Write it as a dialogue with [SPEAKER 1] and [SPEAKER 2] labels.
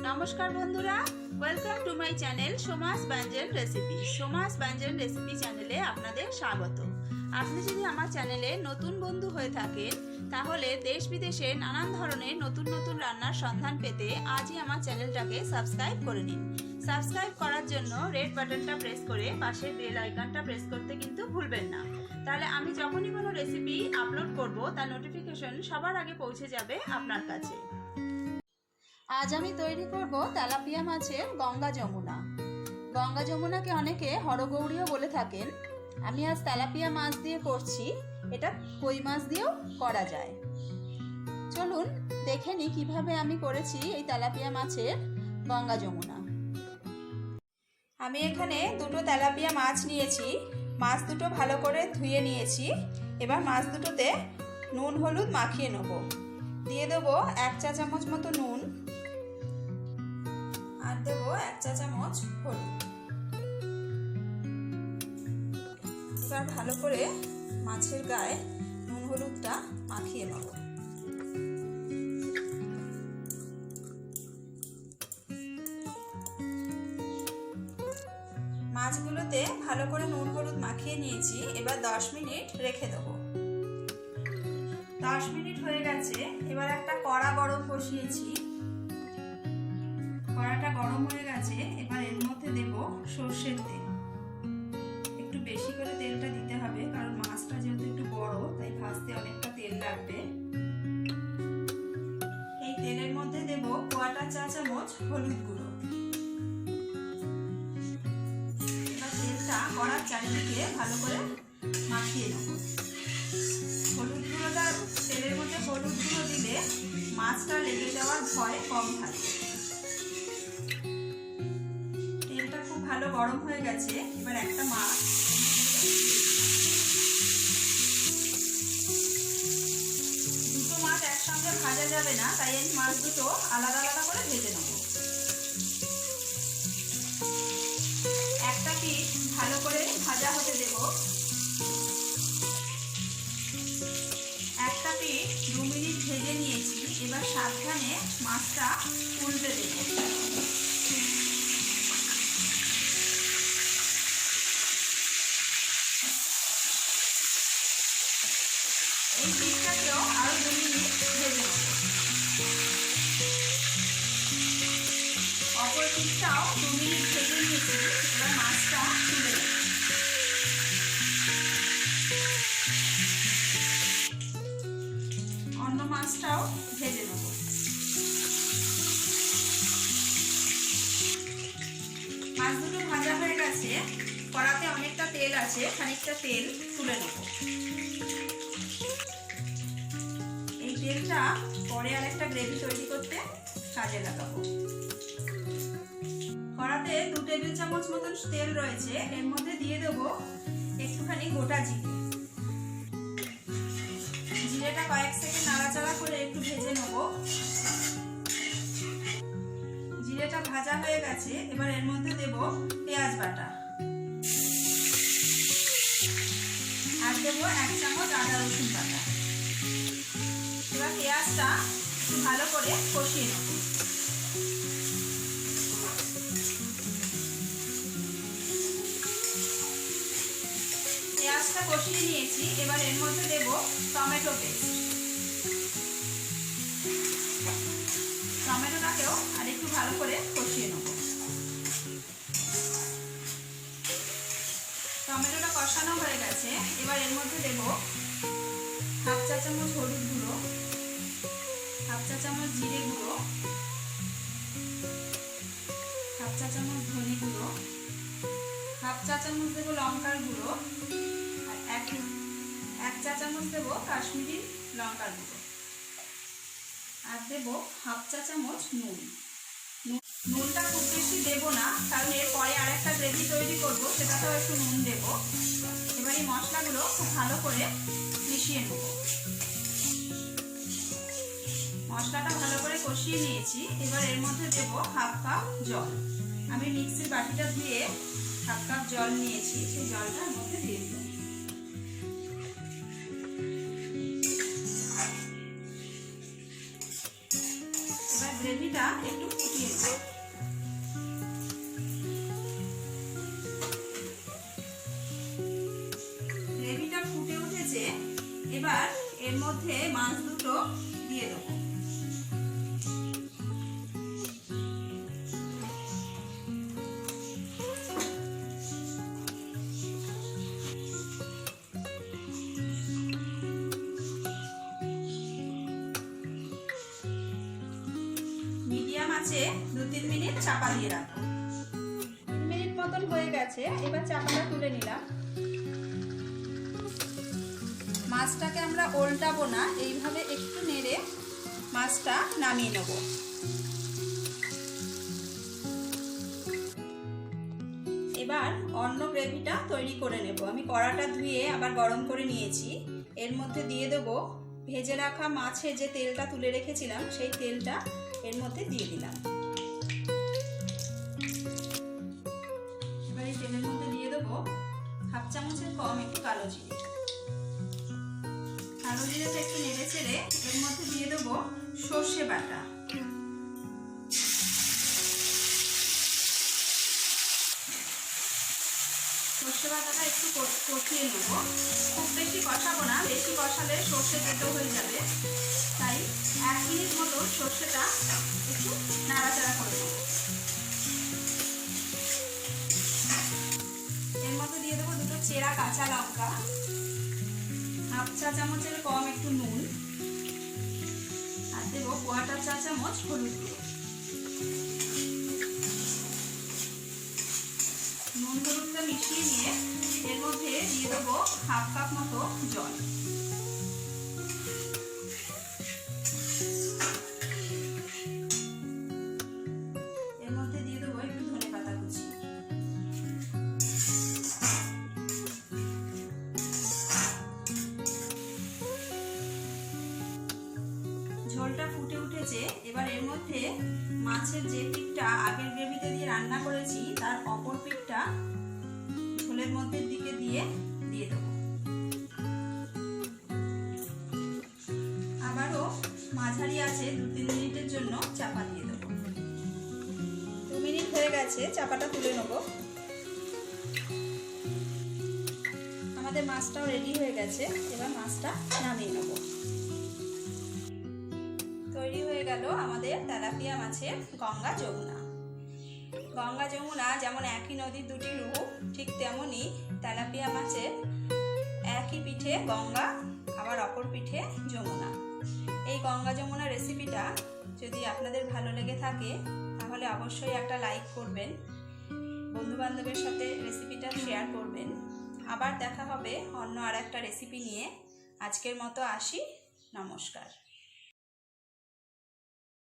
[SPEAKER 1] নমস্কার বন্ধুরা, welcome to my channel Soma's ব্যঞ্জন রেসিপি। সোমাস ব্যঞ্জন রেসিপি চ্যানেলে আপনাদের স্বাগত। আপনি যদি আমার চ্যানেলে নতুন বন্ধু হয়ে থাকেন তাহলে দেশ বিদেশে নানান ধরনের নতুন নতুন রান্নার সন্ধান পেতে আজই আমার চ্যানেলটাকে সাবস্ক্রাইব করে নিন। সাবস্ক্রাইব করার জন্য রেড বাটনটা প্রেস করে পাশের বেল আইকনটা প্রেস করতে কিন্তু ভুলবেন না। তাহলে আমি যখনই কোনো রেসিপি আপলোড করব তার নোটিফিকেশন সবার আগে পৌঁছে যাবে আপনার কাছে। আজ আমি তৈরি করব তেলাপিয়া মাছের গঙ্গা যমুনা। গঙ্গা যমুনাকে অনেকে হরগৌরীও বলে থাকেন। আমি আজ তেলাপিয়া মাছ দিয়ে করছি, এটা কই মাছ দিয়েও করা যায়। চলুন দেখে নিই কিভাবে আমি করেছি এই তেলাপিয়া মাছের গঙ্গা যমুনা। আমি এখানে দুটো তেলাপিয়া মাছ নিয়েছি। মাছ দুটো ভালো করে ধুয়ে নিয়েছি। এবার মাছ দুটোতে নুন হলুদ মাখিয়ে নেব। দিয়ে দেবো 1 চা চামচ মতো নুন আর দেবো 1 চা চামচ হলুদ। এবার ভালো করে মাছের গায়ে নুন হলুদটা মাখিয়ে নেব। মাছগুলোতে ভালো করে নুন হলুদ মাখিয়ে নিয়েছি। এবার 10 মিনিট রেখে দেবো। 10 মিনিট হয়ে গেছে। এবার একটা কড়া গরম বসিয়েছি। কড়াটা গরম হয়ে গেছে। এবার এর মধ্যে দেব সর্ষের তেল। একটু বেশি করে তেলটা দিতে হবে, কারণ মাছটা যেহেতু একটু বড় তাই ভাজতে অনেকটা তেল লাগবে। এই তেলের মধ্যে দেব 1/4 চা চামচ হলুদ গুঁড়ো। এবার তেলটা কড়ার চারিদিকে ভালো করে মাখিয়ে নেব। হলুদ গুঁড়োটা তেলের মধ্যে হলুদ গুঁড়ো দিলে মাছটা লেগে যাওয়ার ভয় কম থাকে। তেলটা খুব ভালো গরম হয়ে গেছে। এবার একটা মাছ দুটো মাছ একসঙ্গে ভাজা যাবে না, তাই আমি মাছ দুটো আলাদা আলাদা করে ভেজে নেব। একটা পিঠ ভালো করে ভাজা হতে দেব। একটা পিঠ 2 মিনিট ভেজে নিয়েছি। এবার সাবধানে মাছটা উল্টে দেব। এই পিঠটাকেও আরো 2 মিনিট ভেজে নেব। অপর পিঠটাও 2 মিনিট ভেজে নিয়েছি। এবার মাছটা তুলে দেব। অন্য মাছটাও ভেজে নেব। মাছ দুটো ভাজা হয়ে গেছে। কড়াতে অনেকটা তেল আছে, খানিকটা তেল তুলে নেব। এই তেলটা পরে আর একটা গ্রেভি তৈরি করতে কাজে লাগাবো। কড়াতে 2 টেবিল চামচ মতন তেল রয়েছে। এর মধ্যে দিয়ে দেবো একটুখানি গোটা জিরে। জিরেটা কয়েক সেকেন্ড নাড়াচাড়া করে একটু ভেজে নেব। জিরেটা ভাজা হয়ে গেছে। এবার এর মধ্যে দেব পেঁয়াজ বাটা আর দেবো 1 চামচ আদা রসুন বাটা। এবার পেঁয়াজটা একটু ভালো করে কষিয়ে নেব। পেঁয়াজটা কষিয়ে নিয়েছি। এবার এর মধ্যে দেব টমেটো পেস্ট। টমেটোটাকেও আর একটু ভালো করে কষিয়ে নেব। টমেটোটা কষানো হয়ে গেছে। এবার এর মধ্যে দেব 1/2 চা চামচ হলুদ গুঁড়ো, 1/2 চা চামচ জিরে গুঁড়ো, 1/2 চা চামচ ধনে গুঁড়ো, 1/2 চা চামচ দেবো লঙ্কার গুঁড়ো আর 1 চা চামচ দেবো কাশ্মীরি লঙ্কার গুঁড়ো আর দেবো 1/2 চা চামচ নুন। নুনটা খুব বেশি দেবো না, কারণ এরপরে আর একটা গ্রেভি তৈরি করব, সেটাতেও একটু নুন দেব। এবার এই মশলাগুলো খুব ভালো করে মিশিয়ে নেব। মশলাটা ভালো করে কষিয়ে নিয়েছি। এবার এর মধ্যে দেব 1/2 কাপ জল। আমি মিক্সির বাটিটা ধুয়ে 1/2 কাপ জল নিয়েছি, সেই জলটা এর মধ্যে দিয়ে দেব। এবার গ্রেভিটা একটু ফুটিয়ে নেব। গ্রেভিটা ফুটে উঠেছে, এবার এর মধ্যে মাছ দুটো দিয়ে দেবো। মিডিয়াম আছে 2-3 মিনিট চাপা দিয়ে রাখবো। 3 মিনিট মতন হয়ে গেছে, এবার চাপাটা তুলে নিলাম। মাছটাকে আমরা উল্টাবো না, এইভাবে একটু নেড়ে মাছটা নামিয়ে নেব। এবার অন্য গ্রেভিটা তৈরি করে নেব। আমি কড়াটা ধুয়ে আবার গরম করে নিয়েছি। এর মধ্যে দিয়ে দেবো ভেজে রাখা মাছে যে তেলটা তুলে রেখেছিলাম, সেই তেলটা এর মধ্যে দিয়ে দিলাম। এবার এই তেলের মধ্যে দিয়ে দেবো 1/2 চামচের কম একটু কালো জিরে। কালো জিরেটা একটু নেড়ে চেড়ে এর মধ্যে দিয়ে দেবো সর্ষে বাটা। সর্ষে বাটাটা একটু কষিয়ে নেব। খুব বেশি কষাবো না, বেশি কষালে সর্ষে তেতো হয়ে যাবে। তাই 1 মিনিট মতো সর্ষেটা একটু নাড়াচাড়া করে নেব। এর মধ্যে দিয়ে দেবো 2 চেরা কাঁচা লঙ্কা, 1/2 চা চামচের কম একটু নুন, আর দেবো 1/4 চা চামচ হলুদ গুঁড়ো। নুন হলুদটা মিশিয়ে নিয়ে এর মধ্যে দিয়ে দেবো 1/2 কাপ মতো জল। এর মধ্যে দিয়ে দেবো একটু ধনেপাতা কুচি। ঝোলটা ফুটে উঠেছে, এবার এর মধ্যে মাছের যে পিঠটা আগের গ্রেভিতে দিয়ে রান্না করেছি তার অপর পিঠটা ঝোলের মধ্যে দিকে দিয়ে দেবো। আবারও মাঝারি আছে 2-3 মিনিটের জন্য চাপা দিয়ে দেবো। 2 মিনিট হয়ে গেছে, চাপাটা তুলে নেব। আমাদের মাছটাও রেডি হয়ে গেছে, এবার মাছটা নামিয়ে নেব। তৈরি হয়ে গেল আমাদের তেলাপিয়া মাছের গঙ্গা যমুনা। গঙ্গা যমুনা যেমন একই নদীর দুটি রূপ, ঠিক তেমনই তেলাপিয়া মাছের একই পিঠে গঙ্গা, আবার অপর পিঠে যমুনা। এই গঙ্গা যমুনা রেসিপিটা যদি আপনাদের ভালো লেগে থাকে তাহলে অবশ্যই একটা লাইক করবেন, বন্ধুবান্ধবের সাথে রেসিপিটা শেয়ার করবেন। আবার দেখা হবে অন্য আর একটা রেসিপি নিয়ে। আজকের মতো আসি, নমস্কার।